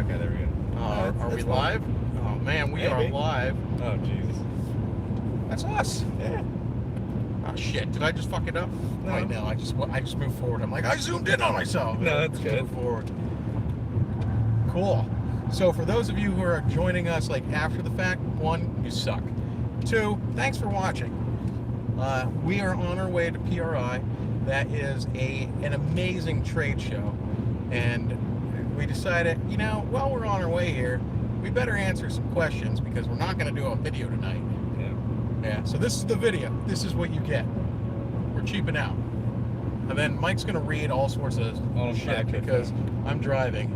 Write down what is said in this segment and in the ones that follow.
Okay, there we go. Are we live? Oh man, we are live. Oh Jesus. That's us. Yeah. Oh shit! Did I just fuck it up? No. Right now, I just moved forward. I'm like, I zoomed in on myself. No, that's good. Move forward. Cool. So for those of you who are joining us like after the fact, one, you suck. Two, thanks for watching. We are on our way to PRI. That is an amazing trade show, and we decided, you know, while we're on our way here, we better answer some questions because we're not going to do a video tonight. Yeah, so this is the video. This is what you get. We're cheaping out. And then Mike's going to read all sorts of shit because I'm driving.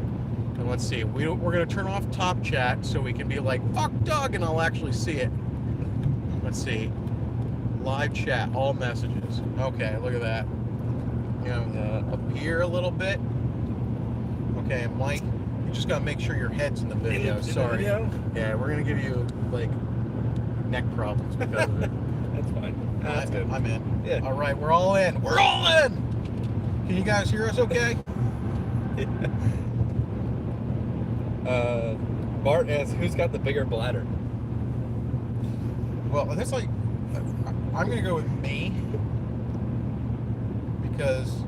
And let's see, we're going to turn off top chat so we can be like, fuck Doug, and I'll actually see it. Let's see. Live chat, all messages. Okay, look at that. You know, up here a little bit. Okay, Mike, you just got to make sure your head's in the video. Sorry. Yeah, we're going to give you, like, neck problems because of it. That's fine. That's good. I'm in. Yeah. All right, we're all in. We're all in! Can you guys hear us okay? Bart asks, who's got the bigger bladder? Well, that's like, I'm going to go with me because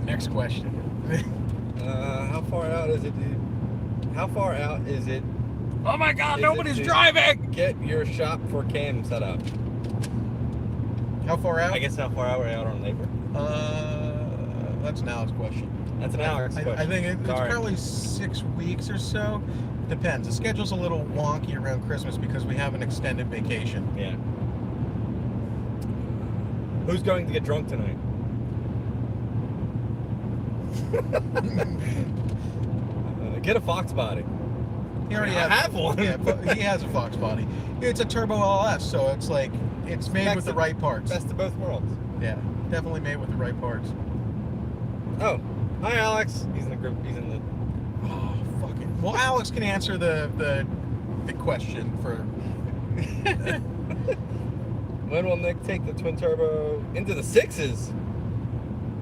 next question. How far out is it, dude? How far out is it? Oh my God, nobody's driving! Get your shop for cam set up. How far out? I guess how far out are we out on labor? That's an Alex question. That's an Alex question. I think it's probably 6 weeks or so. Depends. The schedule's a little wonky around Christmas because we have an extended vacation. Yeah. Who's going to get drunk tonight? Get a Fox body. He already have one. Yeah, but he has a Fox body. It's a Turbo LS, so it's like it's made with the right parts. Best of both worlds. Yeah, definitely made with the right parts. Oh, hi Alex. He's in the group. He's in the. Oh, fuck it. Well, Alex can answer the question for. When will Nick take the twin turbo into the sixes?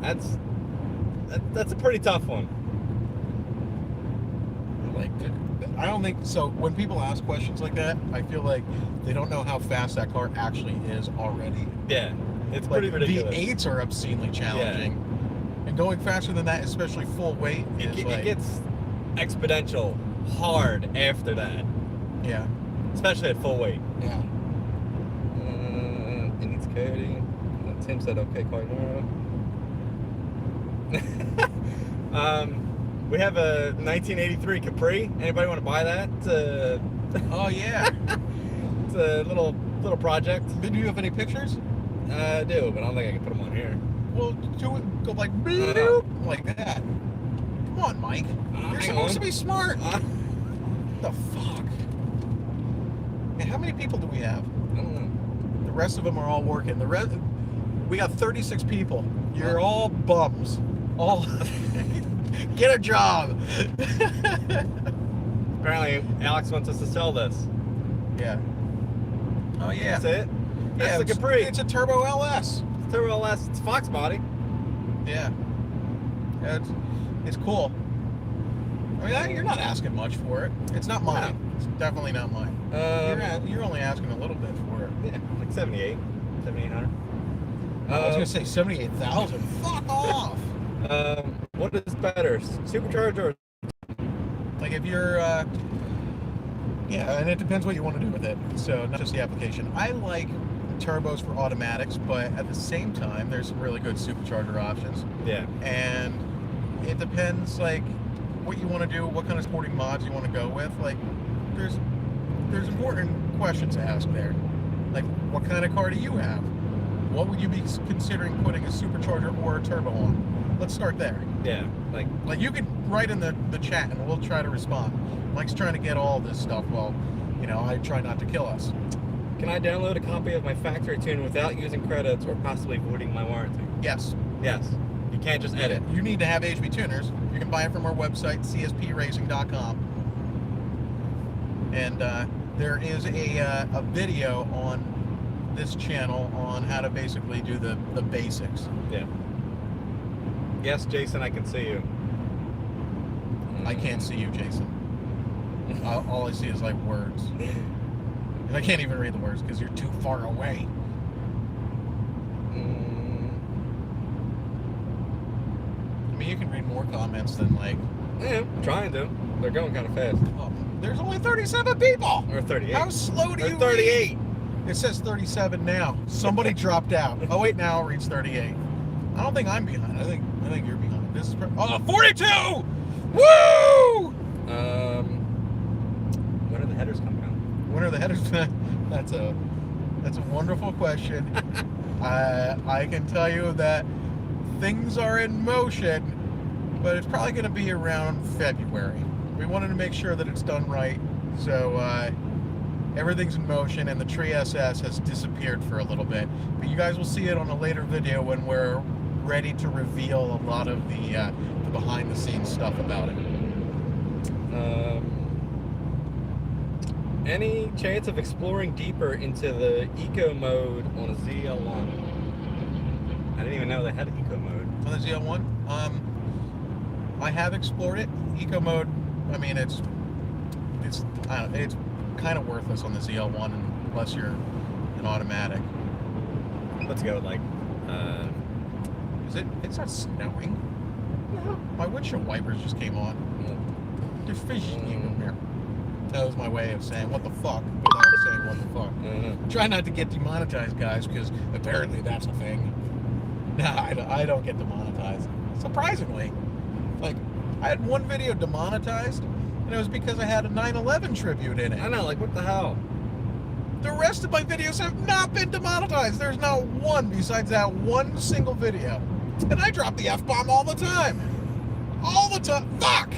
That's a pretty tough one. Like, I don't think so. When people ask questions like that, I feel like they don't know how fast that car actually is already. Yeah, it's like, pretty ridiculous. V8s are obscenely challenging, and going faster than that, especially full weight, it gets exponential hard after that. Yeah, especially at full weight. Yeah. It needs coding. Tim said, "Okay, call tomorrow." We have a 1983 Capri. Anybody want to buy that? Oh yeah. It's a little project. Do you have any pictures? I do, but I don't think I can put them on here. Well, do it. Go like bloop, like that. Come on, Mike. You're supposed to be smart. The fuck? And how many people do we have? I don't know. The rest of them are all working. We got 36 people. You're all bums. All. Get a job. Apparently, Alex wants us to sell this. Yeah. Oh yeah. That's it. Yeah, That's the Capri. It's a Turbo LS. It's Turbo LS. It's Fox body. Yeah. Yeah, it's cool. I mean, you're not asking much for it. It's not mine. It's definitely not mine. You're only asking a little bit for it. Yeah, like 7,800. I was gonna say 78,000. Fuck off. What is better, supercharged or? Like if you're, yeah, and it depends what you want to do with it. So not just the application. I like turbos for automatics, but at the same time, there's some really good supercharger options. Yeah. And it depends, like, what you want to do, what kind of sporting mods you want to go with. Like, there's important questions to ask there. Like, what kind of car do you have? What would you be considering putting a supercharger or a turbo on? Let's start there. Yeah, like you could write in the chat and we'll try to respond. Mike's trying to get all this stuff. Well, you know, I try not to kill us. Can I download a copy of my factory tune without using credits or possibly voiding my warranty? Yes. Yes. You can't just edit. You need to have HB tuners. You can buy it from our website, cspracing.com. And there is a video on this channel on how to basically do the basics. Yeah. Yes, Jason, I can see you. I can't see you, Jason. All I see is like words. And I can't even read the words because you're too far away. I mean, you can read more comments than like... Yeah, I'm trying to. They're going kind of fast. Oh, there's only 37 people! Or 38. How slow do you 38. read? It says 37 now. Somebody dropped out. Oh wait, now it reads 38. I don't think I'm behind. I think you're behind. This is 42! Woo! When are the headers coming out? When are the headers? That's a wonderful question. I can tell you that things are in motion, but it's probably going to be around February. We wanted to make sure that it's done right, so everything's in motion, and the Tree SS has disappeared for a little bit. But you guys will see it on a later video when we're ready to reveal a lot of the behind-the-scenes stuff about it. Any chance of exploring deeper into the eco mode on a ZL1? I didn't even know they had eco mode. On the ZL1? I have explored it. Eco mode, I mean, it's kind of worthless on the ZL1 unless you're an automatic. Let's go like, It's not snowing. No. My windshield wipers just came on. There's fish in there. That was my way of saying what the fuck without saying what the fuck. Try not to get demonetized, guys, because apparently that's a thing. No, I don't get demonetized. Surprisingly. Like, I had one video demonetized, and it was because I had a 9/11 tribute in it. I know, like, what the hell? The rest of my videos have not been demonetized. There's not one besides that one single video. And I drop the F-bomb all the time. All the time. Fuck!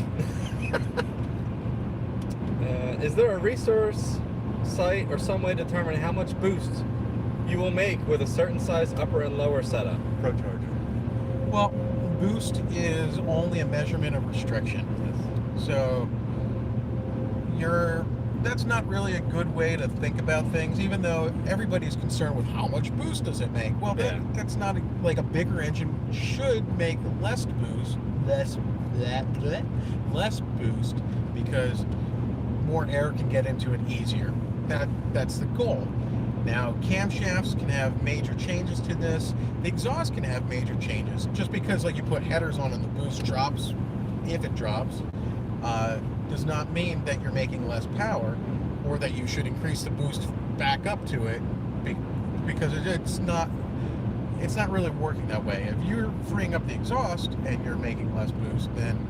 Is there a resource site or some way to determine how much boost you will make with a certain size upper and lower setup? ProCharger. Well, boost is only a measurement of restriction. Yes. So that's not really a good way to think about things, even though everybody's concerned with how much boost does it make. Well, that's not like a bigger engine should make less boost, less boost, because more air can get into it easier. That's the goal. Now, camshafts can have major changes to this. The exhaust can have major changes. Just because like you put headers on and the boost drops, if it drops, does not mean that you're making less power or that you should increase the boost back up to it, because it's not really working that way. If you're freeing up the exhaust and you're making less boost, then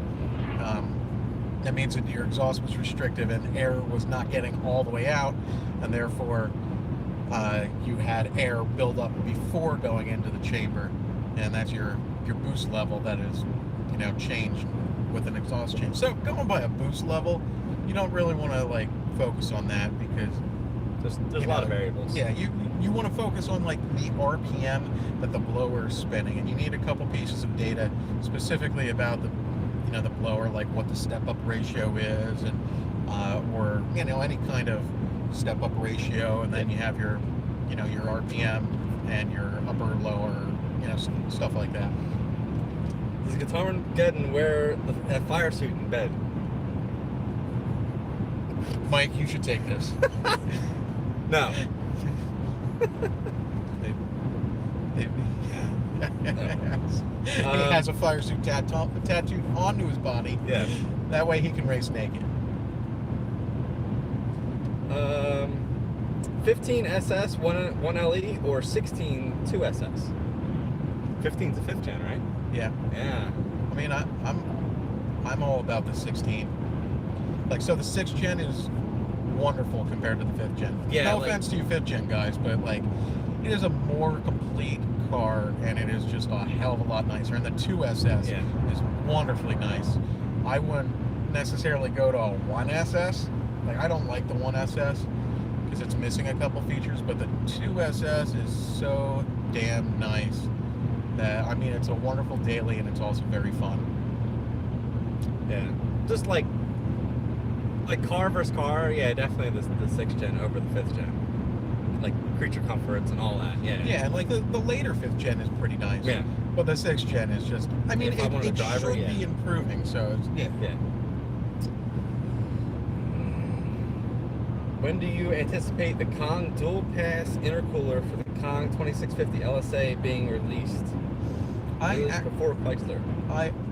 that means that your exhaust was restrictive and air was not getting all the way out, and therefore you had air build up before going into the chamber, and that's your boost level that is, changed with an exhaust change. So going by a boost level, you don't really want to like focus on that, because there's a lot of variables. Yeah, you want to focus on like the RPM that the blower is spinning, and you need a couple pieces of data specifically about the blower, like what the step-up ratio is, and or any kind of step-up ratio, and then you have your your RPM and your upper, lower, stuff like that. Does Guitar getting wear a fire suit in bed? Mike, you should take this. No. He has a fire suit tattooed onto his body. Yeah. That way he can race naked. 15 SS 1 LE or 16 2 SS. 15's the 5th gen, right? Yeah. Yeah. I mean, I'm all about the 16. Like, so the 6th gen is wonderful compared to the 5th gen. Yeah. No offense to you 5th gen guys, but like, it is a more complete car, and it is just a hell of a lot nicer. And the 2SS is wonderfly nice. I wouldn't necessarily go to a 1SS. Like, I don't like the 1SS because it's missing a couple features, but the 2SS is so damn nice that, I mean, it's a wonderful daily, and it's also very fun. Yeah. Just like car versus car, yeah, definitely the 6th gen over the 5th gen. like creature comforts and all that. Yeah. Yeah, and like the later 5th gen is pretty nice. Yeah. But the 6th gen is just, I mean, If I wanted a it driver, should yeah. be improving, so it's, yeah. Yeah. When do you anticipate the Kong dual pass intercooler for the Kong 2650 LSA being released? Released before Chrysler.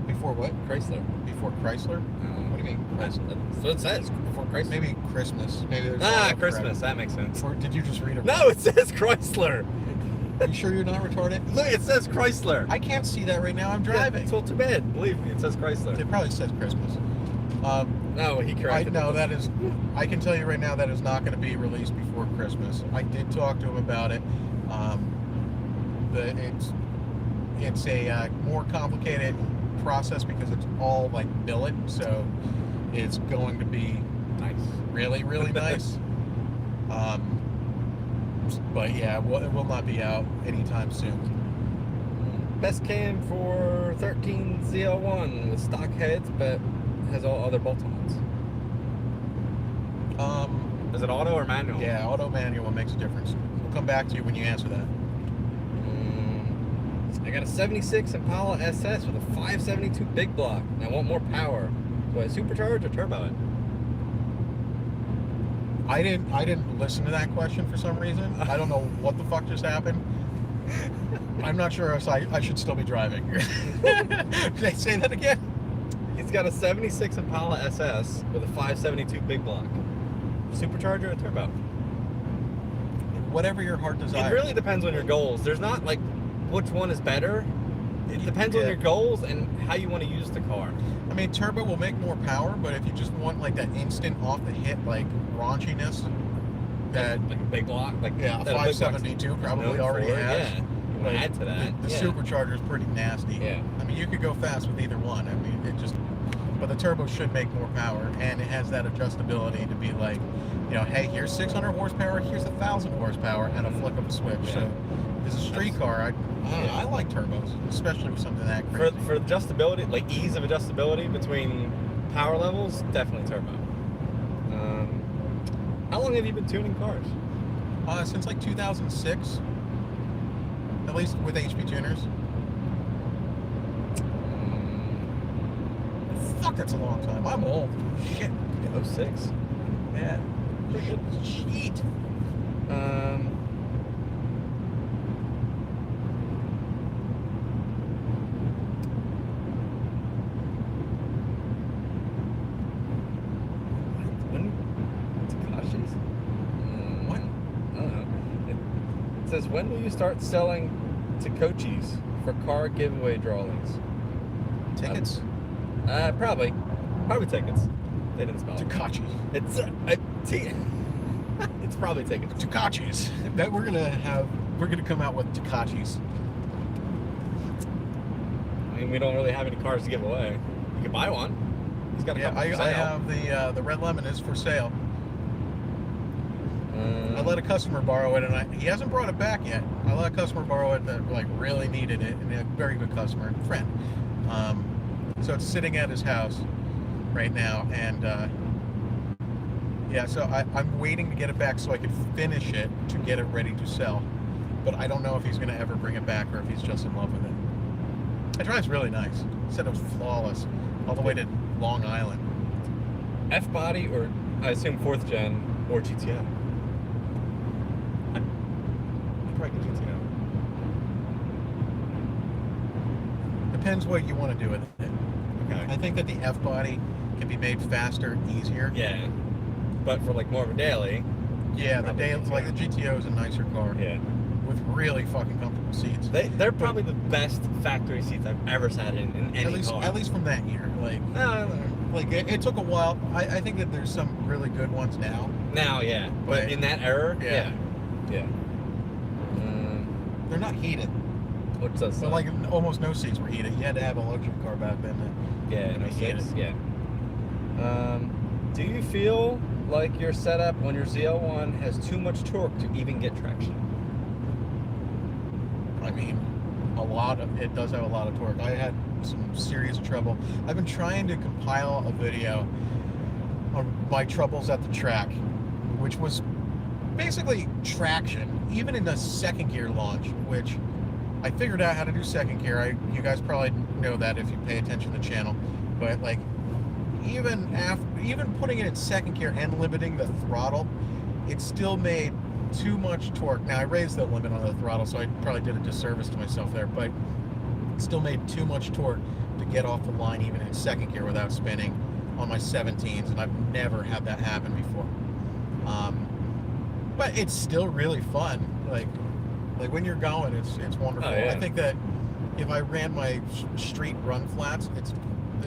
Before what? Chrysler. Before Chrysler? What do you mean? Chrysler? That's what it says. Before Chrysler. Maybe Christmas. Maybe there's Christmas. That makes sense. Or did you just read it? No, it says Chrysler. Are you sure you're not retarded? Look, it says Chrysler. I can't see that right now. I'm driving. Well, too bad. Believe me, it says Chrysler. It probably says Christmas. No, he corrected No, it. that is. I can tell you right now that is not going to be released before Christmas. I did talk to him about it. It's a more complicated process because it's all like billet, so it's going to be Nice. really, really nice. But yeah, it will not be out anytime soon. Best cam for 13 ZL1 with stock heads, but has all other bolt-ons. Is it auto or manual? Yeah, auto manual makes a difference. We'll come back to you when you answer that. I got a 76 Impala SS with a 572 big block, and I want more power. Do I supercharge or turbo it? I didn't listen to that question for some reason. I don't know what the fuck just happened. I'm not sure if I should still be driving. Did they say that again? He's got a 76 Impala SS with a 572 big block. Supercharger or turbo? Whatever your heart desires. It really depends on your goals. There's not like which one is better. It depends on your goals and how you want to use the car. I mean, turbo will make more power, but if you just want like that instant off the hit like raunchiness, that like a big block, like yeah, a 572 probably already has. Yeah, you want to add to that. The supercharger is pretty nasty. Yeah. I mean, you could go fast with either one. I mean, but the turbo should make more power, and it has that adjustability to be like, you know, hey, here's 600 horsepower, here's 1,000 horsepower, and a flick of a switch. Yeah. So, as a street car, I like turbos, especially with something that crazy. For adjustability, like ease of adjustability between power levels, definitely turbo. How long have you been tuning cars? Since like 2006, at least with HP tuners. Fuck, that's a long time. I'm old. Shit. 06. Yeah. Shit. Cochise? What? I don't know. It says, when will you start selling to Cochise for car giveaway drawings? Tickets? Probably tickets. They didn't spell it. Cochise. It's it's probably tickets. Cochise. That we're gonna come out with Cochise. I mean, we don't really have any cars to give away. You can buy one. He's got a couple for sale. I have the red lemon is for sale. I let a customer borrow it, and he hasn't brought it back yet. I let a customer borrow it that like really needed it, and a very good customer, friend. So it's sitting at his house right now, and yeah, so I'm waiting to get it back so I can finish it to get it ready to sell. But I don't know if he's going to ever bring it back or if he's just in love with it. It drives really nice. He said it was flawless all the way to Long Island. F-body, or I assume 4th gen, or GTO? I'd probably get GTO. Depends what you want to do with it. Okay. I think that the F-body can be made faster, easier. Yeah. But for like more of a daily. Yeah, the probably daily, GTO. like the GTO is a nicer car. Yeah. With really fucking comfortable seats. They're probably the best factory seats I've ever sat in any car. At least from that year. Like, like it took a while. I think that there's some really good ones now. Now, yeah. But in that era, yeah. Yeah. They're not heated. What's that? But like almost no seats were heated. You had to have a luxury car back then. Yeah, no seats. Yeah. Do you feel like your setup on your ZL1 has too much torque to even get traction? I mean, it does have a lot of torque. I had some serious trouble. I've been trying to compile a video on my troubles at the track, which was basically traction, even in the second gear launch, which I figured out how to do second gear. You guys probably know that if you pay attention to the channel, but like even putting it in second gear and limiting the throttle, it still made too much torque. Now I raised the limit on the throttle, so I probably did a disservice to myself there, but it still made too much torque to get off the line even in second gear without spinning on my 17s, and I've never had that happen before. But it's still really fun. Like when you're going, it's wonderful. Oh, yeah. I think that if I ran my street run flats, it's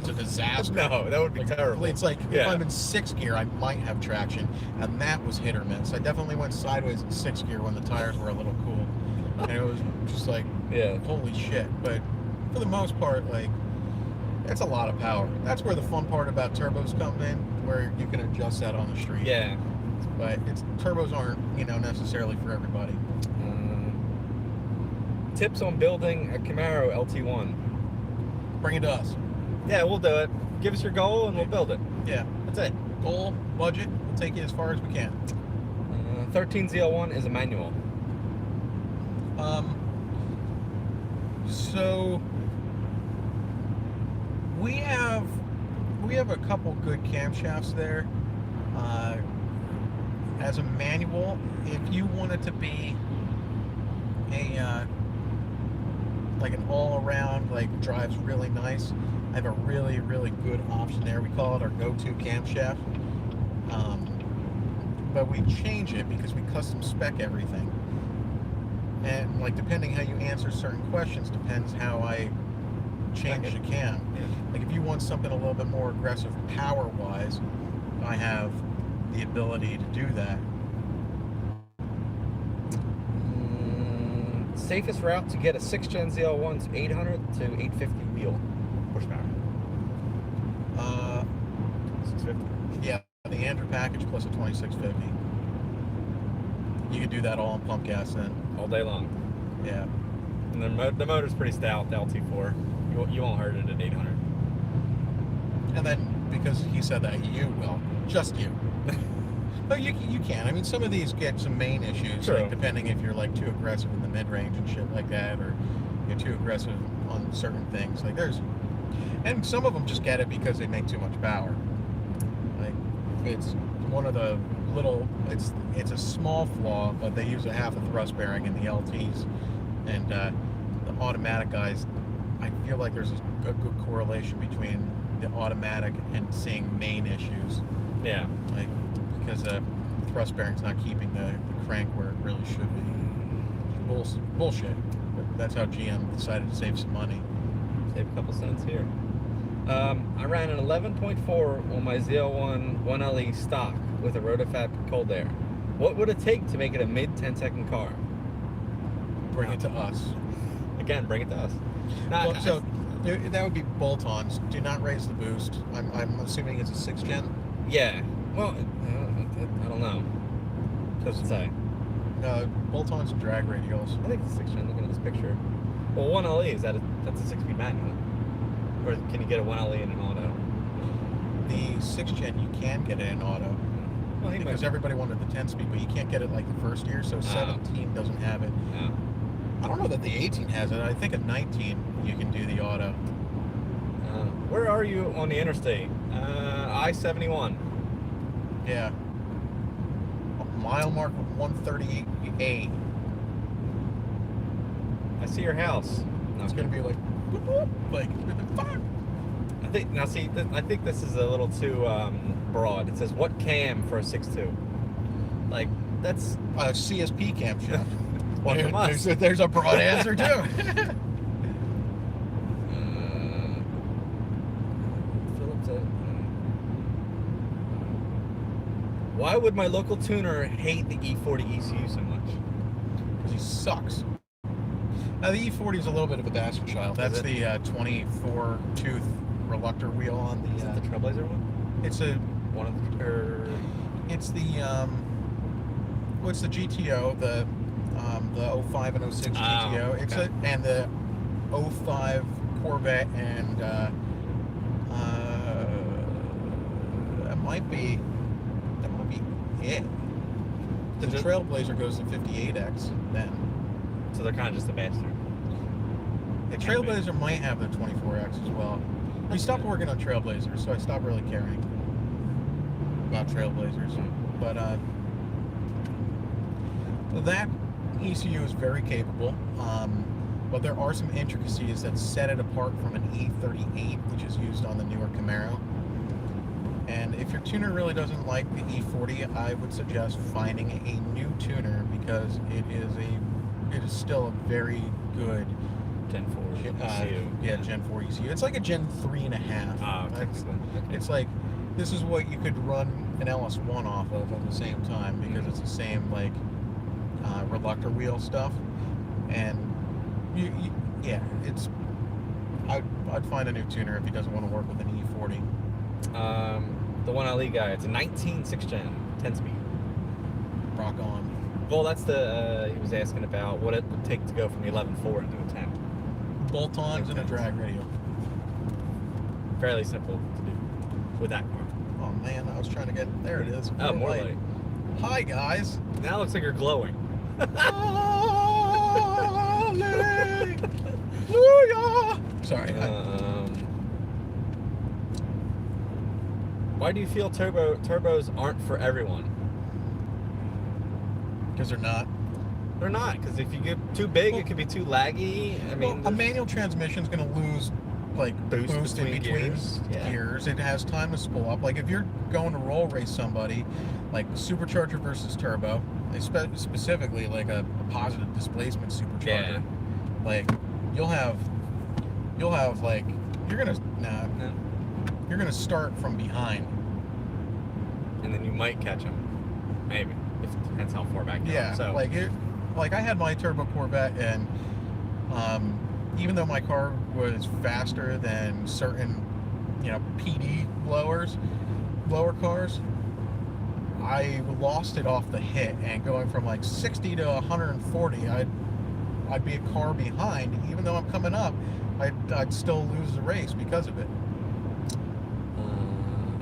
a disaster. No, that would be terrible. It's like Yeah. if I'm in sixth gear, I might have traction, and that was hit or miss. I definitely went sideways in sixth gear when the tires were a little cool, and it was just like, Yeah. holy shit. But for the most part, like, it's a lot of power. That's where the fun part about turbos come in, where you can adjust that on the street. Yeah. But turbos aren't, necessarily for everybody. Tips on building a Camaro LT1. Bring it to us. Yeah, we'll do it. Give us your goal and we'll build it. Yeah. That's it. Goal, budget, we'll take you as far as we can. 13ZL1 is a manual. So we have a couple good camshafts there. As a manual, if you want it to be a like an all-around, like, drives really nice, I have a really, really good option there. We call it our go-to camshaft. But we change it because we custom spec everything. And, like, depending how you answer certain questions depends how I change the cam. Yeah. Like, if you want something a little bit more aggressive power-wise, I have the ability to do that. Safest route to get a 6th Gen ZL1's 800 to 850 wheel horsepower. 650. Yeah, the Andrew package plus a 2650. You could do that all on pump gas then. All day long. Yeah. And the motor's pretty stout, the LT4. You won't hurt it at 800. And then, because he said that, you will. Just you. But you can. I mean, some of these get some main issues, True. like depending if you're like too aggressive in the mid-range and shit like that, or you're too aggressive on certain things. Like and some of them just get it because they make too much power. Like, it's one of the little, it's a small flaw, but they use a half a thrust bearing in the LTs, and the automatic guys, I feel like there's a good correlation between the automatic and seeing main issues. Yeah. Like, because the thrust bearing's not keeping the crank where it really should be. Bullshit. But that's how GM decided to save some money. Save a couple cents here. I ran an 11.4 on my ZL1 1LE stock with a Rotofab cold air. What would it take to make it a mid 10-second car? Bring it to us. Again, bring it to us. Well, so that would be bolt-ons. Do not raise the boost. I'm assuming it's a 6th gen. Yeah. Well, I don't know. Doesn't say. Bolt-ons and drag radials. I think it's a 6th gen. Looking at this picture. Well, 1LE that's a 6-speed manual. Or can you get a 1LE in an auto? The 6th gen you can get it in auto. Well, Because everybody wanted the 10-speed, but you can't get it like the first year, so 17 doesn't have it. Yeah. I don't know that the 18 has it. I think at 19 you can do the auto. Where are you on the interstate? I-71. Yeah. Mile mark of 138A. I see your house. It's gonna be like, whoop, whoop, like, fuck. I think now. See, I think this is a little too broad. It says what cam for a 6.2. Like that's A CSP camshaft. one from us. There's a broad answer too. Why would my local tuner hate the E40 ECU so much? Because he sucks. Now the E40 is a little bit of a bastard child. That's the 24-tooth reluctor wheel on the. Is it the Trailblazer one? It's a. One of the. It's the what's the GTO, the 05 and 06 GTO. It's okay. and the 05 Corvette, and that might be it. The Trailblazer goes to 58X then. So they're kind of just a bastard. The Trailblazer might have the 24X as well. We stopped working on Trailblazers, so I stopped really caring about Trailblazers. But that ECU is very capable. But there are some intricacies that set it apart from an E38, which is used on the newer Camaro. And if your tuner really doesn't like the E40, I would suggest finding a new tuner, because it is still a very good Gen 4 ECU. Yeah, Gen 4 ECU. It's like a Gen 3.5. Technically. Okay. It's like, this is what you could run an LS1 off of at the same time, because it's the same like reluctor wheel stuff. And yeah, it's I'd find a new tuner if he doesn't want to work with an E40. The 1LE guy, it's a 19 6-gen, 10-speed. Rock on. Well, that's the, he was asking about what it would take to go from the 11.4 into a 10. Bolt-ons and a drag radio. Fairly simple to do with that car. Oh man, I was trying to get, there it is. Oh, more light. Hi guys. Now it looks like you're glowing. Hallelujah. Sorry. Why do you feel turbos aren't for everyone? Because they're not. They're not, because if you get too big, it could be too laggy. I mean, a manual transmission is going to lose like boost in between gears. It has time to spool up. Like if you're going to roll race somebody, like supercharger versus turbo, specifically like a positive displacement supercharger, like you're gonna start from behind, and then you might catch them, maybe. It depends how far back you are. So like I had my turbo Corvette, and even though my car was faster than certain, PD lower cars, I lost it off the hit, and going from like 60 to 140, I'd be a car behind. Even though I'm coming up, I'd still lose the race because of it.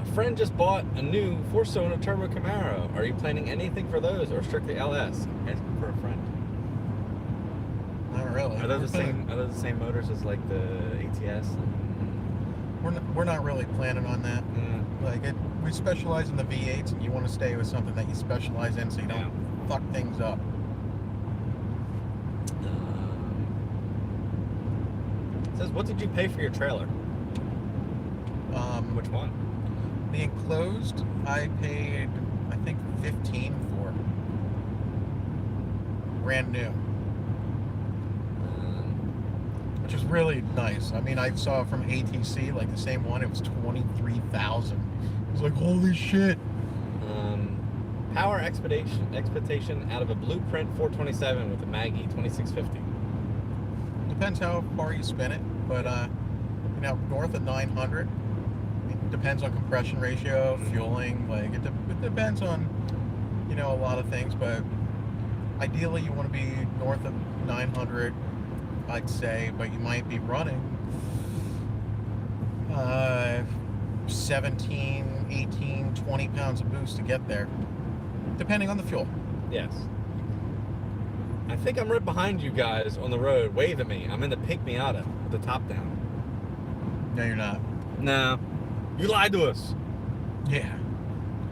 A friend just bought a new 4-cylinder turbo Camaro. Are you planning anything for those, or strictly LS? Asking for a friend. Not really. Are those the same motors as like the ATS? We're not really planning on that. Like we specialize in the V8s, and you want to stay with something that you specialize in, so you don't fuck things up. It says, what did you pay for your trailer? Which one? The enclosed, I paid, I think, $15 for. Brand new. Which is really nice. I mean, I saw from ATC, like the same one, it was $23,000. It was like, holy shit. Power expectation out of a Blueprint 427 with a Maggie 2650. Depends how far you spin it, but north of 900. It depends on compression ratio, fueling. Like it depends on a lot of things, but ideally you want to be north of 900, I'd say. But you might be running 17, 18, 20 pounds of boost to get there, depending on the fuel. Yes. I think I'm right behind you guys on the road. Wave at me. I'm in the Pink Miata with the top down. No, you're not. No. You lied to us. Yeah.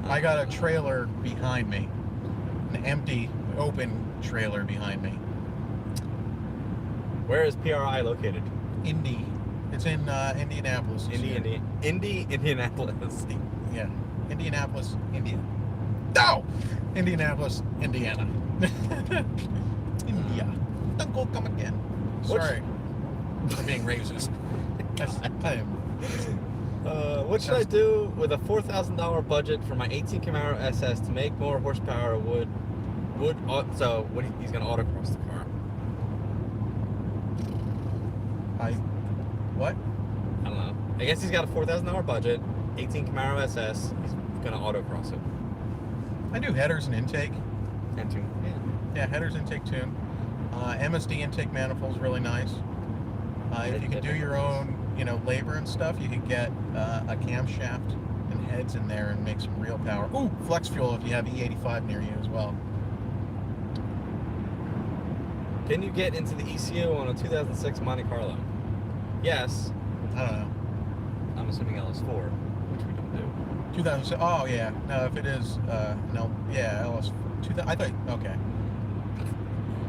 I got a trailer behind me. An empty, open trailer behind me. Where is PRI located? Indy. It's in Indianapolis. Indianapolis. Yeah. Indianapolis, India. No! Indianapolis, Indiana. India. Don't go come again. Sorry. I'm being racist. I am. What should I do with a $4,000 budget for my 18 Camaro SS to make more horsepower? He's gonna autocross the car. What? I don't know. I guess he's got a $4,000 budget, 18 Camaro SS. He's gonna autocross it. I do headers and intake. And tune. Yeah, headers, intake, tune. MSD intake manifold's really nice. If you can do your own, labor and stuff, you can get a camshaft and heads in there and make some real power. Ooh, flex fuel if you have E85 near you as well. Can you get into the ECU on a 2006 Monte Carlo? Yes. I don't know. I'm assuming LS4, which we don't do. 2000. Oh yeah. No, if it is, no, yeah, LS. 2000. I thought. Okay.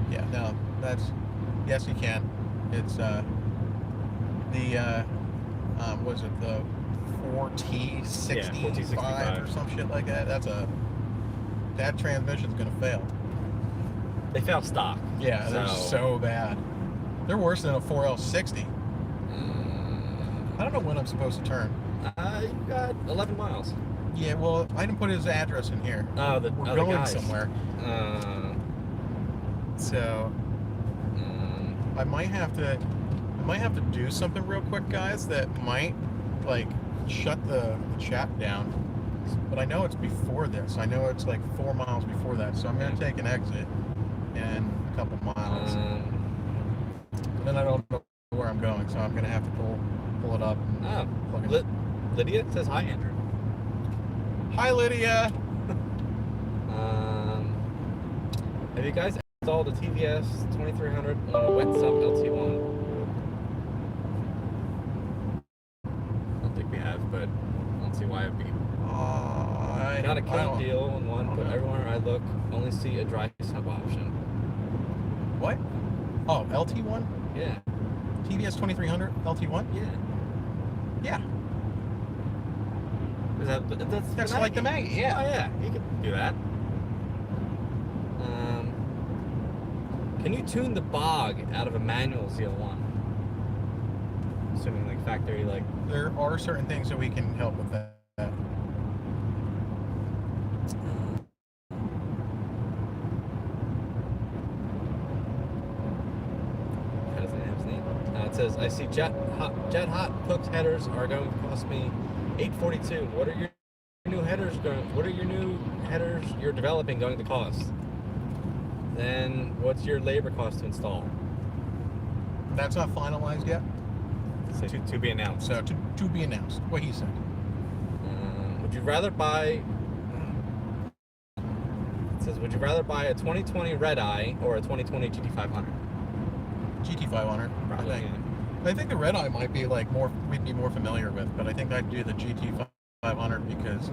Yeah. No, that's. Yes, you can. It's was it the 4T65 Yeah, 4T65 or some shit like that? That transmission's gonna fail. They fail stock. Yeah, they're so bad. They're worse than a 4L60. I don't know when I'm supposed to turn. You got 11 miles. Yeah, well, I didn't put his address in here. Oh, we're going guys. somewhere. So I might have to do something real quick, guys, that might like shut the chat down. But I know it's before this. I know it's like 4 miles before that. So I'm gonna take an exit in a couple miles. And then I don't know where I'm going, so I'm gonna have to pull it up. And plug it in. Lydia says hi, Andrew. Hi, Lydia. Have you guys installed a TVS 2300 on a wet sub LT1? I don't think we have, but I don't see why it'd be. Got a kill deal on one, but everywhere I look, only see a dry sub option. What? Oh, LT1? Yeah. TVS 2300 LT1? Yeah. Yeah. That's like the Maggie, yeah. Oh, yeah, you can do that. Can you tune the bog out of a manual ZL1? Assuming like factory, like... There are certain things that we can help with that. It says, I see jet hot cooked headers are going to cost me $842. What are your new headers you're developing going to cost? Then what's your labor cost to install? That's not finalized yet. So to be announced. So to be announced. What he said. Would you rather buy? It says, would you rather buy a 2020 Red Eye or a 2020 GT500? GT500. Probably. I think the Red Eye might be like we'd be more familiar with, but I think I'd do the GT500 because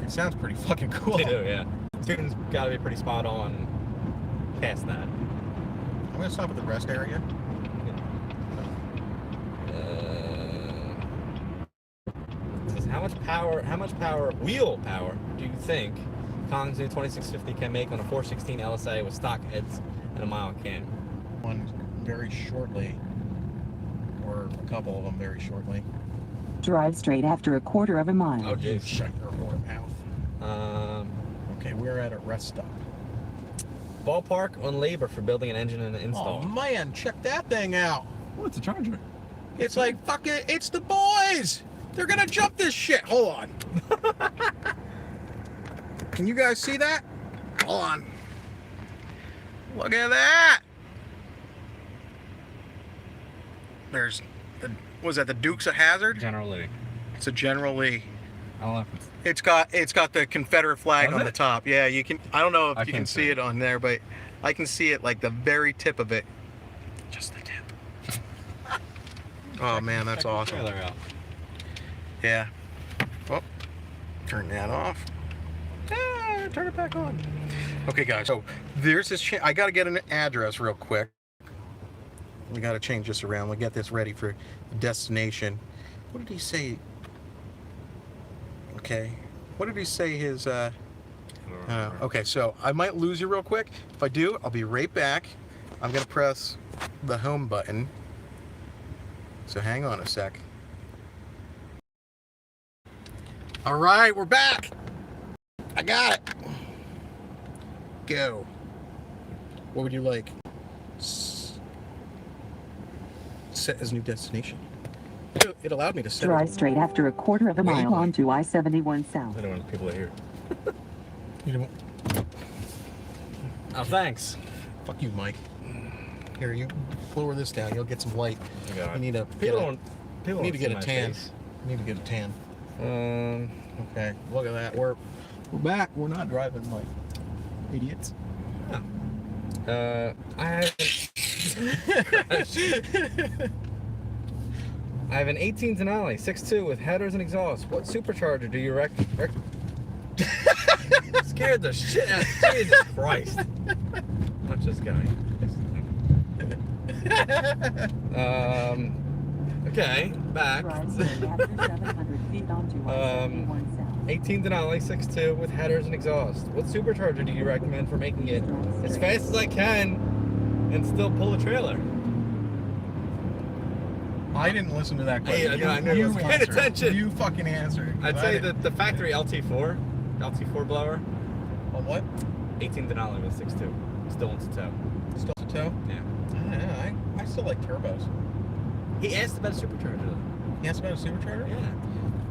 it sounds pretty fucking cool. They do, yeah. Tune's got to be pretty spot on past that. I'm gonna stop at the rest area. It says, how much wheel power do you think Kong's new 2650 can make on a 416 LSA with stock heads and a mile cam? One very shortly, or a couple of them very shortly. Drive straight after a quarter of a mile. Oh, geez. Shut your whore mouth. Okay, we're at a rest stop. Ballpark on labor for building an engine and an install. Oh man, check that thing out. Oh, it's a Charger. It's like fucking, it's the boys. They're gonna jump this shit. Hold on. Can you guys see that? Hold on. Look at that. There's the, was that the Dukes of Hazzard? General Lee. It's a General Lee. I don't know if It's got the Confederate flag on the top. Yeah, you can. I don't know if you can see it on there, but I can see it like the very tip of it. Just the tip. Oh man, that's awesome. Yeah. Oh, turn that off. Turn it back on. Okay, guys. So there's this. I got to get an address real quick. We got to change this around. We'll get this ready for the destination. What did he say? Okay. What did he say his, okay, so I might lose you real quick. If I do, I'll be right back. I'm going to press the home button. So hang on a sec. All right, we're back. I got it. Go. What would you like? Set as new destination. It allowed me to set Drive straight after a quarter of a mile onto I-71 South. I don't want people to hear. You don't. Oh, thanks. Fuck you, Mike. Here, you lower this down. You'll get some light. You need a people need to get a tan. Face. You need to get a tan. Um. Okay. Look at that. We're back. We're not driving, Mike. Idiots. I have an 18 Denali 6.2 with headers and exhaust. What supercharger do you Scared the shit out of Jesus Christ. Watch this guy. Okay, back. Drive straight after 700 feet onto I-71 South. 18 Denali 6.2 with headers and exhaust. What supercharger do you recommend for making it as fast as I can and still pull a trailer? I didn't listen to that question. I never was paying attention. You fucking answer. I'd say that the factory LT4 blower. On what? 18 Denali with 6.2. Still wants a tow. Still a tow? Yeah. I don't know. I still like turbos. He asked about a supercharger though. He asked about a supercharger? Yeah.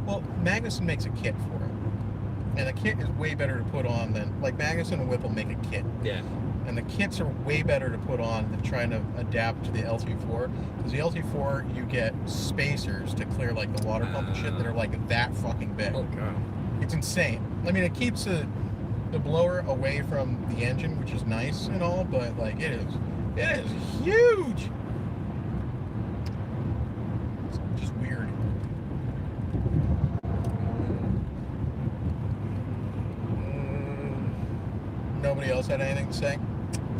Well, Magnuson makes a kit for him. And the kit is way better to put on than, like, Magnuson and Whipple make a kit. Yeah. And the kits are way better to put on than trying to adapt to the LT4. Because the LT4, you get spacers to clear, like, the water pump and shit that are, like, that fucking big. Oh, God. It's insane. I mean, it keeps the blower away from the engine, which is nice and all, but, like, it is huge! It's just weird. Nobody else had anything to say?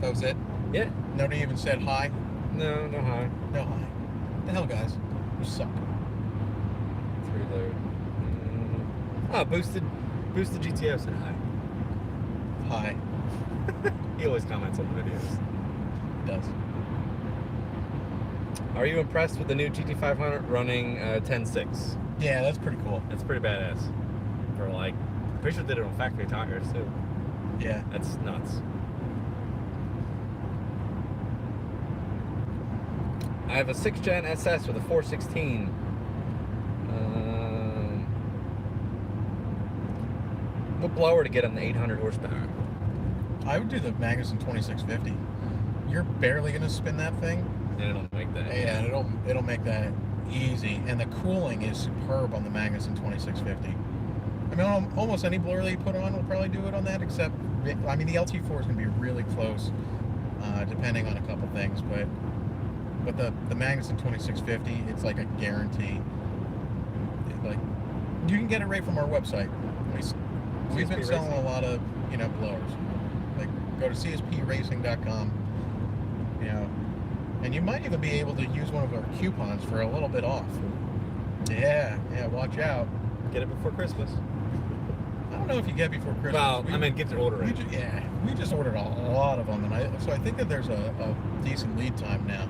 That was it? Yeah. Nobody even said hi? No hi. No hi. The hell, guys? You suck. 3 load. Oh, boosted GTO said hi. Hi. He always comments on the videos. It does. Are you impressed with the new GT500 running 10.6? Yeah, that's pretty cool. That's pretty badass. For like, pretty sure they did it on factory tires too. Yeah. That's nuts. I have a 6th gen SS with a 416. What blower to get on the 800 horsepower? I would do the Magnuson 2650. You're barely gonna spin that thing. And it'll make that. Yeah, it'll make that easy. And the cooling is superb on the Magnuson 2650. I mean, almost any blower that you put on will probably do it on that, except, I mean, the LT4 is going to be really close, depending on a couple things, but the Magnuson 2650, it's like a guarantee. Like, you can get it right from our website. We've been selling a lot of, blowers. Like, go to cspracing.com, and you might even be able to use one of our coupons for a little bit off. Yeah, watch out. Get it before Christmas. I don't know if you get before Christmas. Well, get to order it. We just ordered a lot of them, and so I think that there's a decent lead time now.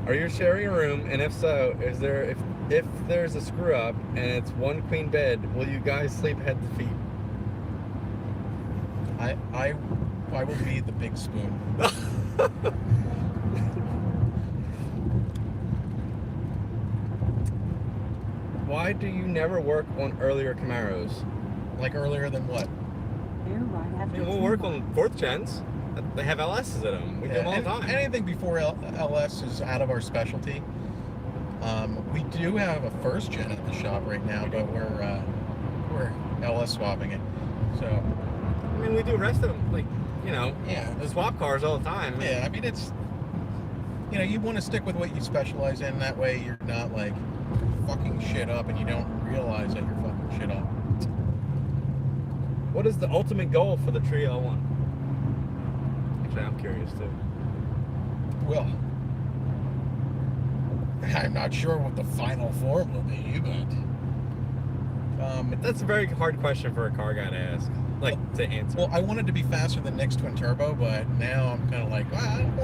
Are you sharing a room? And if so, if there's a screw up and it's one queen bed, will you guys sleep head to feet? I will be the big spoon. Why do you never work on earlier Camaros? Like earlier than what? We'll work on 4th gens. They have LSs in them. We do them all the time. Anything before LS is out of our specialty. We do have a 1st gen at the shop right now, but we're LS swapping it. So. I mean, we do rest of them, the swap cars all the time. Yeah, I mean, it's, you want to stick with what you specialize in. That way you're not, like, fucking shit up and you don't realize that you're fucking shit up. What is the ultimate goal for the Trio 1? Actually, I'm curious too. Well, I'm not sure what the final form will be, but that's a very hard question for a car guy to ask, to answer. Well, I wanted to be faster than Nick's twin turbo, but now I'm kind of like, well, I don't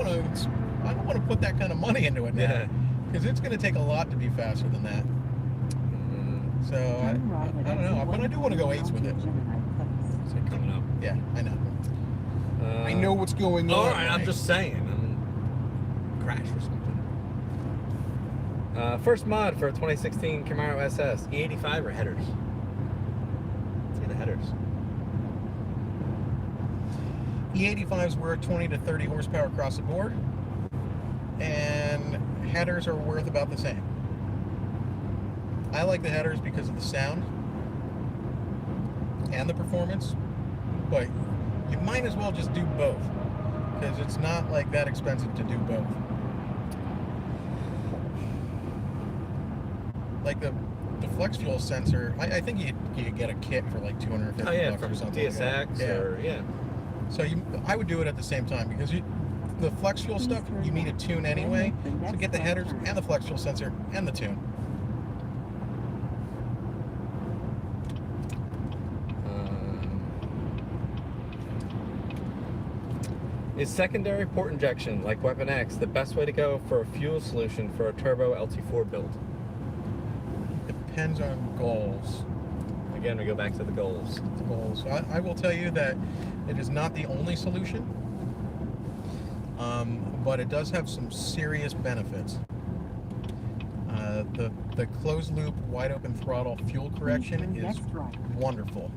want to put that kind of money into it now, because it's going to take a lot to be faster than that. So I don't know, but I do want to go 8s with it. Is it coming up? Yeah, I know. I know what's going on. All right, I'm just saying. Crash or something. First mod for a 2016 Camaro SS, E85 or headers? Let's see the headers. E85s were 20 to 30 horsepower across the board, and headers are worth about the same. I like the headers because of the sound. and the performance, but you might as well just do both, because it's not like that expensive to do both. Like the flex fuel sensor, I think you could get a kit for like $250 Oh yeah, or from something. TSX like that. or yeah. So I would do it at the same time, because the flex fuel stuff you need a tune anyway. So get the headers and the flex fuel sensor and the tune. Is secondary port injection, like Weapon X, the best way to go for a fuel solution for a turbo LT4 build? Depends on goals. Again, we go back to the goals. I will tell you that it is not the only solution, but it does have some serious benefits. The closed loop wide open throttle fuel correction is wonderful,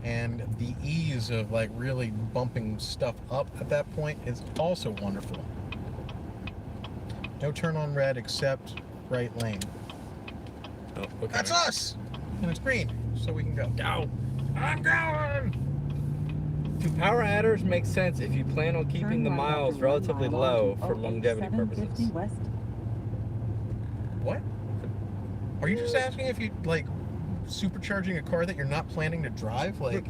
and the ease of like really bumping stuff up at that point is also wonderful. No turn on red except right lane. Oh, okay. That's us, and it's green, so we can go. Go. I'm going. Do power adders make sense if you plan on keeping the miles relatively low for longevity purposes? What? Are you just asking if you like supercharging a car that you're not planning to drive? Like,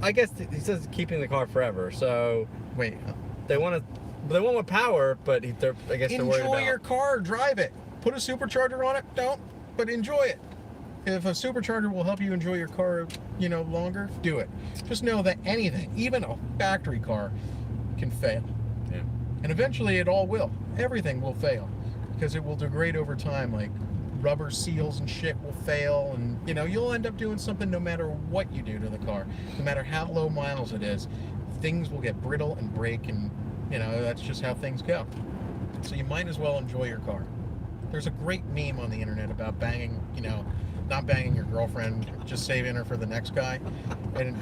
I guess he says keeping the car forever. So wait, they want more power, but I guess they're worried about. enjoy your car, drive it. Put a supercharger on it. Don't, but enjoy it. If a supercharger will help you enjoy your car, longer, do it. Just know that anything, even a factory car, can fail. Yeah. And eventually it all will. Everything will fail, because it will degrade over time. Like rubber seals and shit will fail, and you'll end up doing something no matter what you do to the car. No matter how low miles it is, things will get brittle and break, and that's just how things go. So you might as well enjoy your car. There's a great meme on the internet about banging, not banging your girlfriend, just saving her for the next guy. And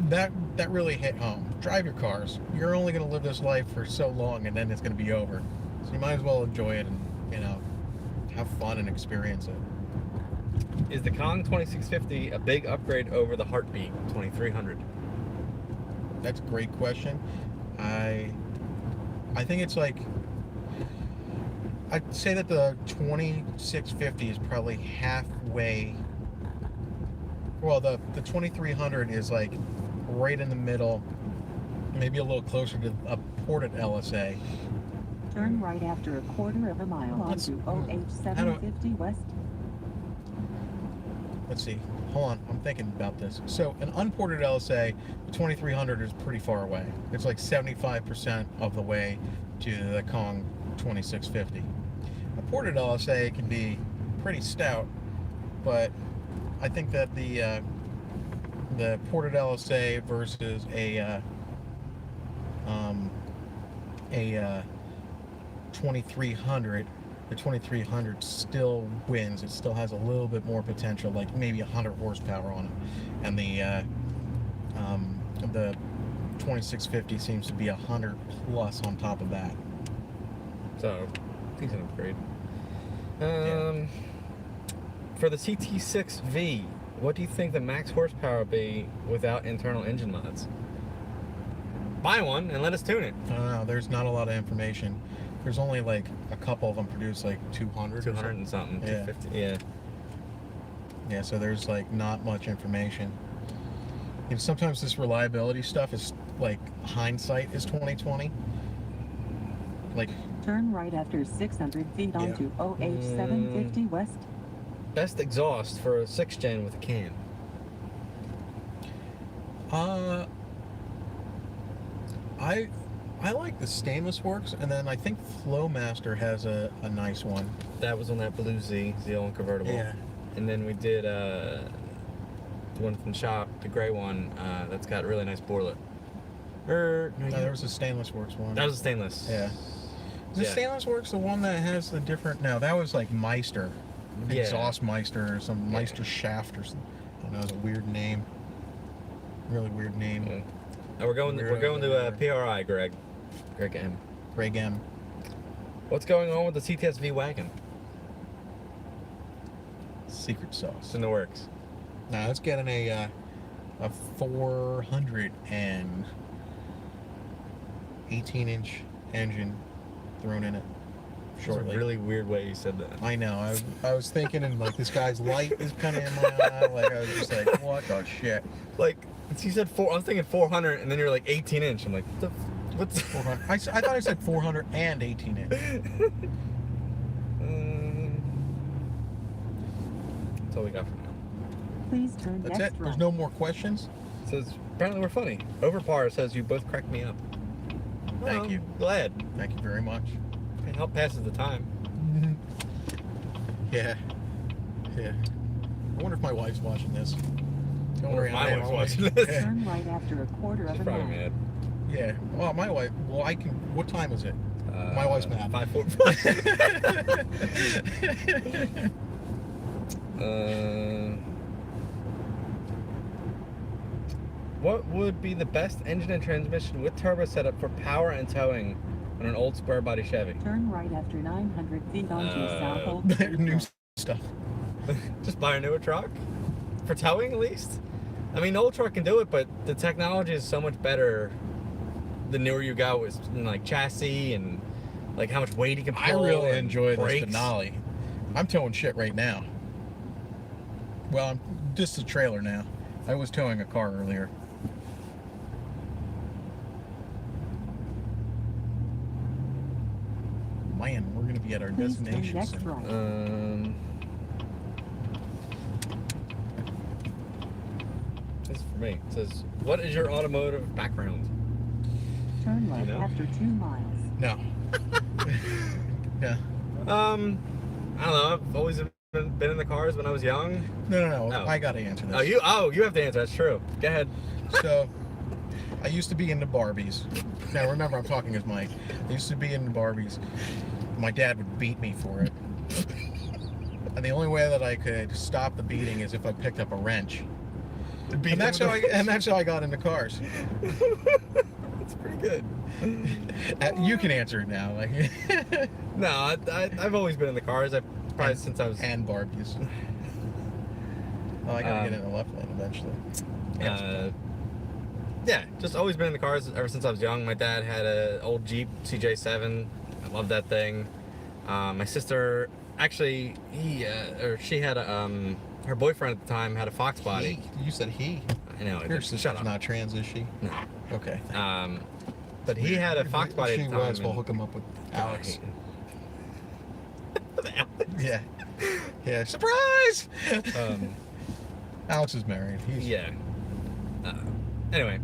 that really hit home. Drive your cars. You're only going to live this life for so long, and then it's going to be over. So you might as well enjoy it and, have fun and experience it. Is the Kong 2650 a big upgrade over the Heartbeat 2300? That's a great question. I think it's like, I'd say that the 2650 is probably halfway. Well, the 2300 is like right in the middle, maybe a little closer to a ported LSA. Turn right after a quarter of a mile onto OH 750 West. Let's see. Hold on. I'm thinking about this. So an unported LSA, the 2300 is pretty far away. It's like 75% of the way to the Kong 2650. A ported LSA can be pretty stout, but I think that the ported LSA versus a 2300, the 2300 still wins. It still has a little bit more potential, like maybe 100 horsepower on it, and the 2650 seems to be 100 plus on top of that. So, decent upgrade. Yeah. For the CT6V, what do you think the max horsepower will be without internal engine mods? Buy one and let us tune it. I don't know. There's not a lot of information. There's only like a couple of them produced, like 200. 200 and something. Yeah. 250. Yeah. Yeah. So there's like not much information. Sometimes this reliability stuff is like hindsight is 2020. Like. Turn right after 600 feet onto OH 750 West. Best exhaust for a 6th gen with a can. I like the Stainless Works, and then I think Flowmaster has a nice one. That was on that blue Z01 convertible. Yeah. And then we did the one from the shop, the gray one, that's got a really nice borelet. No, there was a Stainless Works one. That was a stainless. Yeah. Is the Stainless Works the one that has the different? No, that was like Meister, Exhaust Meister or some Meister Shaft or something. I don't know. It's a weird name. Really weird name. Yeah. And we're going to PRI, Greg M. Greg M. What's going on with the CTS-V wagon? Secret sauce. It's in the works. No, it's getting a 418-inch engine thrown in it It's a shortly. really weird way you said that. I know. I was thinking, and like this guy's light is kind of in my eye. Like I was just like, what the shit? Like, you said I was thinking 400, and then you're like 18-inch. I'm like, what's 400. I thought I said 418-inch. That's all we got for now. Please turn That's next it. right. There's no more questions. It says, apparently we're funny. Overpar says you both crack me up. Thank Well, you. Glad. Thank you very much. It help passes the time. Yeah. Yeah. I wonder if my wife's watching this. I wonder if my wife's watching this. Yeah. Turn right after a quarter She's of a probably mile. mad. Yeah. Well, my wife. Well, I can. What time is it? My wife's mad. 5:45. What would be the best engine and transmission with turbo setup for power and towing on an old square body Chevy? Turn right after 900 feet onto South Old State New Road. stuff. Just buy a newer truck? For towing, at least? I mean, the old truck can do it, but the technology is so much better the newer you go with, like, chassis and, like, how much weight you can I pull. really and enjoy this brakes. Denali. I'm towing shit right now. Well, I'm just a trailer now. I was towing a car earlier. Man, we're gonna be at our Please turn destination next soon. right. This is for me. It says, what is your automotive background? Turn left know? after 2 miles. No. Yeah. I don't know. I've always been in the cars when I was young. No. Oh. I gotta answer this. You have to answer. That's true. Go ahead. So, I used to be into Barbies. Now remember, I'm talking as Mike. I used to be into Barbies. My dad would beat me for it. And the only way that I could stop the beating is if I picked up a wrench. And that's how I got into cars. That's pretty good. You can answer it now. Like, No, I've always been in the cars. Probably since I was. and Barbies. Oh, I gotta get in the left lane eventually. Yeah, just always been in the cars ever since I was young. My dad had an old Jeep CJ7. I loved that thing. My sister, actually, she had a, her boyfriend at the time had a Fox body. You said he. I know. Your Shut sister's up. not trans, is she? No. Okay. But he had a Fox body If at she the time. was, we'll hook him up with Alex. Yeah. Yeah. Surprise! Alex is married. He's Yeah. Anyway,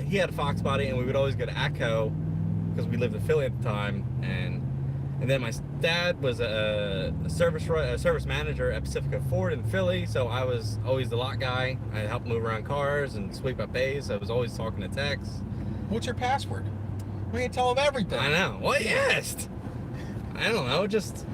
he had a Fox body, and we would always go to ACO because we lived in Philly at the time, and then my dad was a service manager at Pacifica Ford in Philly, so I was always the lot guy. I helped move around cars and sweep up bays. I was always talking to techs. What's your password? We can tell him everything. I know. What you asked? I don't know. Just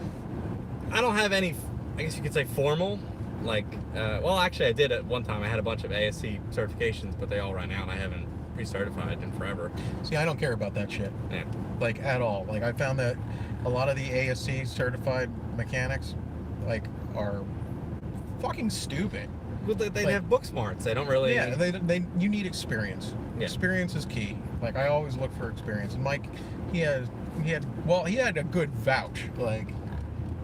I don't have any. I guess you could say formal. Like, well, actually, I did at one time. I had a bunch of ASC certifications, but they all ran out. I haven't recertified in forever. See, I don't care about that shit. Yeah. Like, at all. Like, I found that a lot of the ASC certified mechanics, like, are fucking stupid. Well, they Like- have book smarts. They don't really. Yeah, you need experience. Yeah. Experience is key. Like, I always look for experience. And Mike, he had a good vouch. Like,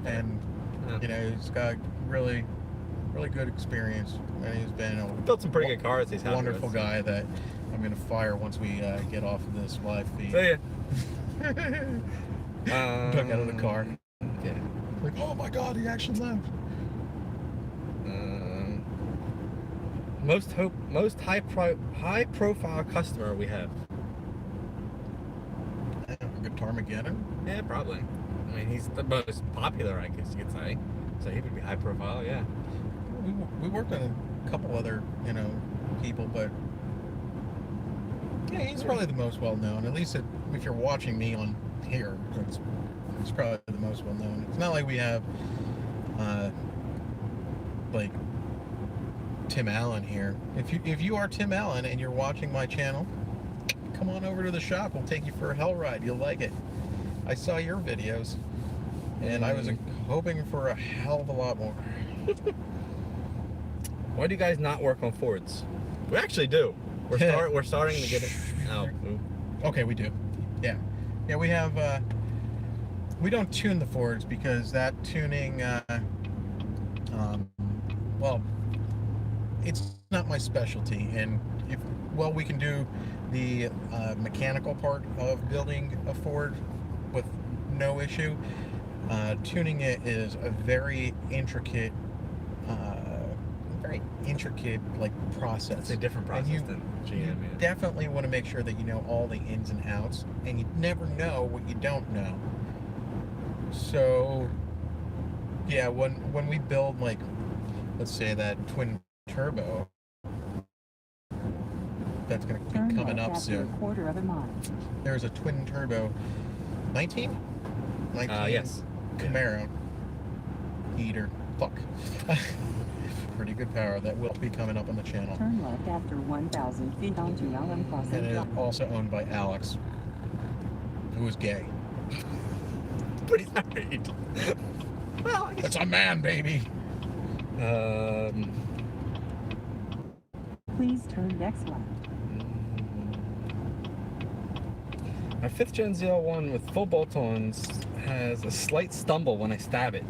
and, Yeah. you know, he's got really good experience. And he's been a built some pretty good cars. He's happy wonderful with. guy that I'm going to fire once we get off of this live feed. So, yeah. Took out of the car. Yeah. Like, oh my god, he actually left. Most high profile customer we have. Guitarmageddon? Yeah, probably. I mean, he's the most popular, I guess you could say. So he would be high profile, yeah. We worked on a couple other, you know, people, but yeah, he's probably the most well known. At least if you're watching me on here, it's probably the most well known. It's not like we have like Tim Allen here. If you are Tim Allen and you're watching my channel, come on over to the shop. We'll take you for a hell ride. You'll like it. I saw your videos, and I was hoping for a hell of a lot more. Why do you guys not work on Fords? We actually do. We're starting to get it. Oh, ooh. Okay, we do. Yeah. Yeah, we have, we don't tune the Fords because that tuning, well, it's not my specialty. And well, we can do the mechanical part of building a Ford with no issue. Tuning it is a very intricate like process. It's a different process than GM. You definitely want to make sure that you know all the ins and outs, and you never know what you don't know. So yeah, when we build, like, let's say that twin turbo that's going to be coming up soon. A quarter of a mile. There's a twin turbo 19 yes. Camaro heater. Fuck. Pretty good power that will be coming up on the channel. Turn left after 1,000 feet onto Elm Crossing. And it is also owned by Alex, who is gay. But he's married. Well, I guess. It's a man, baby. Please turn next left. My 5th Gen ZL1 with full bolt-ons has a slight stumble when I stab it.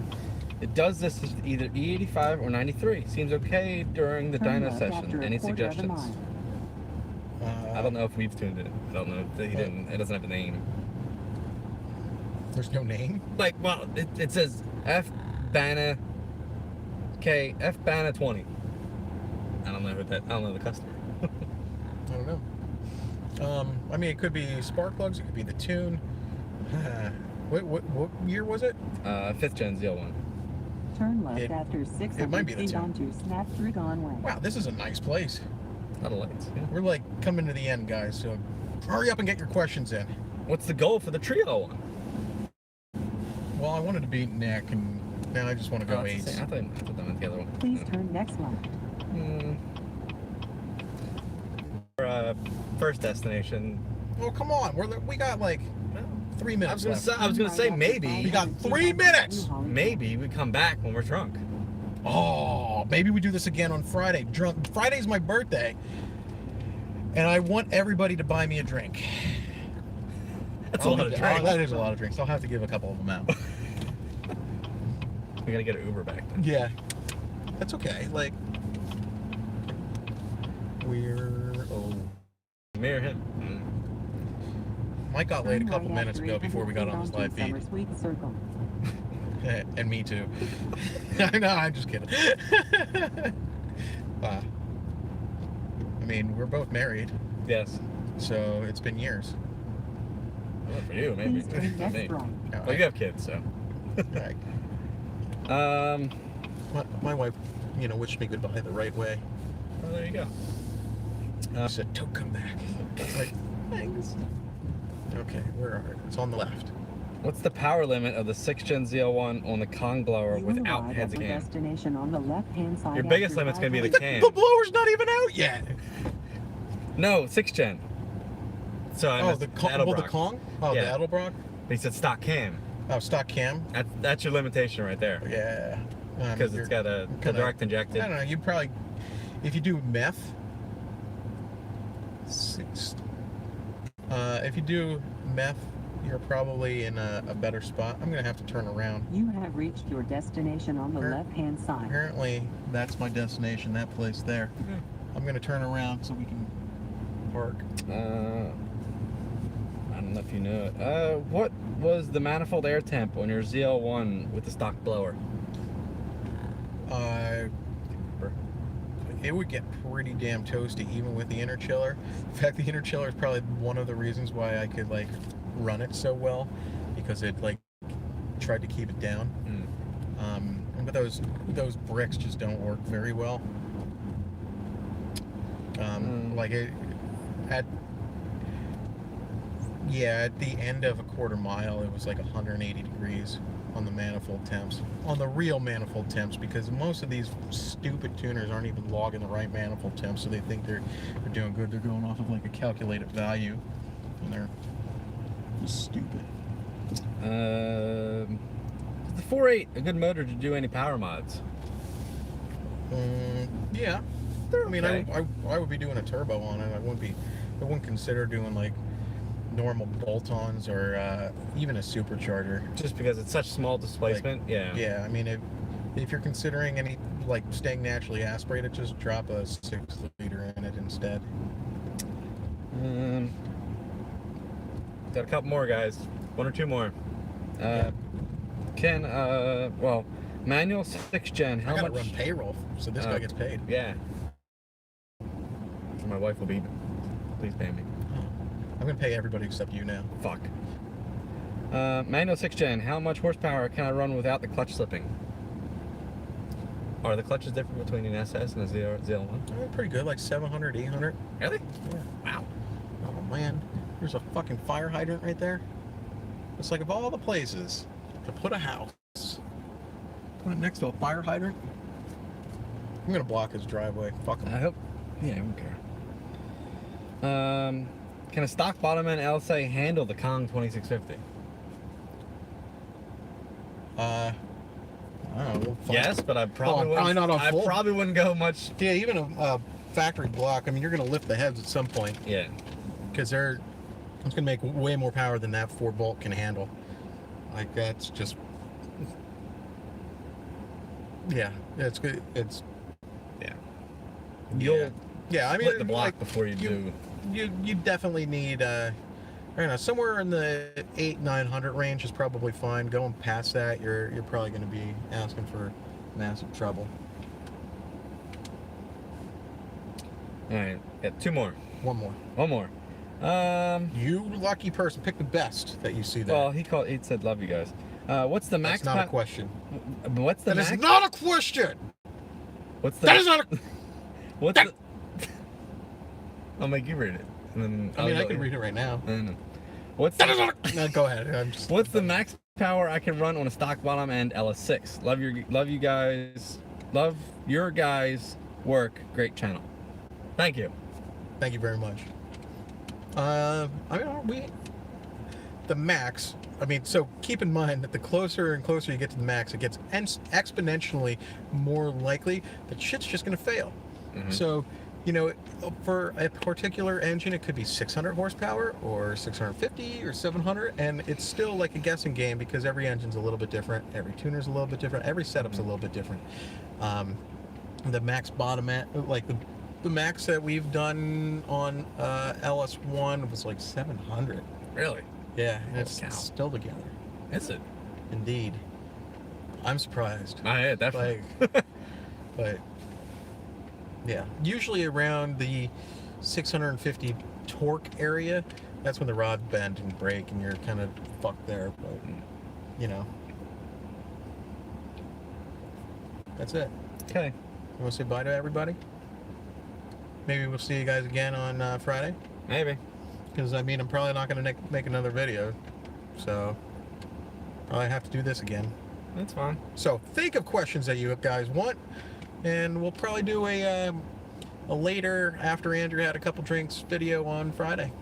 It does this with either E85 or 93. Seems okay during the Turn dyno left session. after a Any quarter of a suggestions? mile. I don't know if we've tuned it. I don't know if he didn't. It doesn't have a name. There's no name? Like, well, it says F Bana K F Bana 20. I don't know who that. I don't know the customer. I don't know. I mean, it could be spark plugs. It could be the tune. What year was it? 5th Gen ZL1. Turn left It after might be 600 the feet tune. onto Snap Through Gone Way. Wow, this is a nice place. A lot of lights. Yeah. We're like coming to the end, guys. So hurry up and get your questions in. What's the goal for the trio one? Well, I wanted to beat Nick, and now I just want to go it's the eights. same. I thought that was the other one. Please turn next left. Our first destination. Oh, come on. We got like 3 minutes left. I was gonna say maybe. We got 3 minutes! Maybe we come back when we're drunk. Oh, maybe we do this again on Friday. Friday's my birthday, and I want everybody to buy me a drink. That's a lot of drinks. That is a lot of drinks. I'll have to give a couple of them out. We gotta get an Uber back then. Yeah, that's okay. Like, Me or him? Mike got laid a Turn couple right minutes after ago before we got 800 on his feet live onto feed. Summer Sweet Circle. And me too. No, I'm just kidding. I mean, we're both married, Yes. so it's been years. Well, for you, maybe. Please turn For next me. right. Well, you have kids, so. Right. My wife, wished me goodbye the right way. Well, there you go. She said, "Don't come back." Like, thanks. Okay, where are we? It's on the left. What's the power limit of the 6th Gen ZL1 on the Kong blower You without arrive heads at the cam? destination on the left-hand side. Your biggest after limit's gonna be the 500 cam. The blower's not even out yet. No, 6th Gen. So I Oh, missed the Kong. Edelbrock. Well, the Kong. Oh, Yeah. the Edelbrock. He said stock cam. Oh, stock cam. That's your limitation right there. Yeah. Because it's got a kinda- direct injected. I don't know. You probably, if you do meth, if you do meth, you're probably in a better spot. I'm gonna have to turn around. You have reached your destination on the Appar- left-hand side. Apparently, that's my destination. That place there. I'm gonna turn around so we can park. I don't know if you know it. What was the manifold air temp on your ZL1 with the stock blower? It would get pretty damn toasty even with the inner chiller. In fact, the inner chiller is probably one of the reasons why I could like run it so well, because it like tried to keep it down. But those bricks just don't work very well. Like at the end of a quarter mile, it was like 180 degrees on the manifold temps, on the real manifold temps, because most of these stupid tuners aren't even logging the right manifold temps, so they think they're doing good. They're going off of like a calculated value, and they're just stupid. Is the 4.8 a good motor to do any power mods? Yeah. They're I mean, okay. I would be doing a turbo on it. I wouldn't consider doing like normal bolt-ons or even a supercharger. Just because it's such small displacement. Yeah. Yeah, I mean, if you're considering any like staying naturally aspirated, just drop a 6-liter in it instead. Got a couple more, guys. One or two more. Yeah. Well, manual 6th gen. How I gotta much? run payroll, so this guy gets paid. Yeah. My wife will be. Please pay me. I'm gonna pay everybody except you now. Fuck. Manual 6th gen. How much horsepower can I run without the clutch slipping? Are the clutches different between an SS and a ZL1? Pretty good, like 700, 800. Really? Yeah. Wow. Oh man, there's a fucking fire hydrant right there. It's like of all the places to put a house, put it next to a fire hydrant. I'm gonna block his driveway. Fuck him. I hope. Yeah, I don't care. Can a stock bottom end LSA handle the Kong 2650? I don't know. We'll find Yes, but I probably wouldn't. probably not on I full. probably wouldn't go much. Yeah, even a factory block. I mean, you're gonna lift the heads at some point Yeah. because it's gonna make way more power than that 4-bolt can handle. Like that's just. Yeah, it's good. It's. Yeah. Yeah, I mean, Split the block like, before you do. You definitely need I don't know, somewhere in the 800-900 range is probably fine. Going past that, you're probably going to be asking for massive trouble. All right. Yeah. Two more. One more. One more. You lucky person, pick the best that you see there. Well, he said love you guys. What's the max? That's not a question. What's the That max? is not a question. What's the? That is not a. What's that- the? I'll make you read it, and then I mean, I can read it right now. I know. What's That the, is not a. No, go ahead. I'm just. What's the max power I can run on a stock bottom end LS6? Love you guys. Love your guys' work. Great channel. Thank you. Thank you very much. I mean, the max. I mean, so keep in mind that the closer and closer you get to the max, it gets exponentially more likely that shit's just going to fail. Mm-hmm. So, you know, for a particular engine, it could be 600 horsepower or 650 or 700, and it's still like a guessing game because every engine's a little bit different, every tuner's a little bit different, every setup's a little bit different. The max bottom end, like the max that we've done on LS1 was like 700. Really? Yeah, and it's Cow. still together. Is it? Indeed. I'm surprised. Yeah, definitely. But yeah, usually around the 650 torque area, that's when the rods bend and break and you're kind of fucked there. But, you know, that's it. Okay. You want to say bye to everybody? Maybe we'll see you guys again on Friday. Maybe. Because, I mean, I'm probably not going to make another video. So, probably have to do this again. That's fine. So, think of questions that you guys want. And we'll probably do a later, after Andrew had a couple drinks, video on Friday.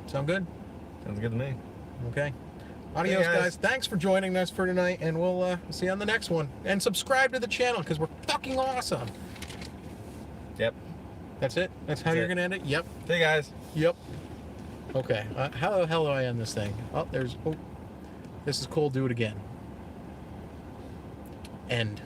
Sound good? Sounds good to me. Okay. Adios, guys. guys. Thanks for joining us for tonight. And we'll see you on the next one. And subscribe to the channel because we're fucking awesome. Yep. That's it? That's how That's you're it. going to end it? Yep. See you guys. Yep. Okay. How the hell do I end this thing? Oh, there's... Oh, this is cool. Do it again. End.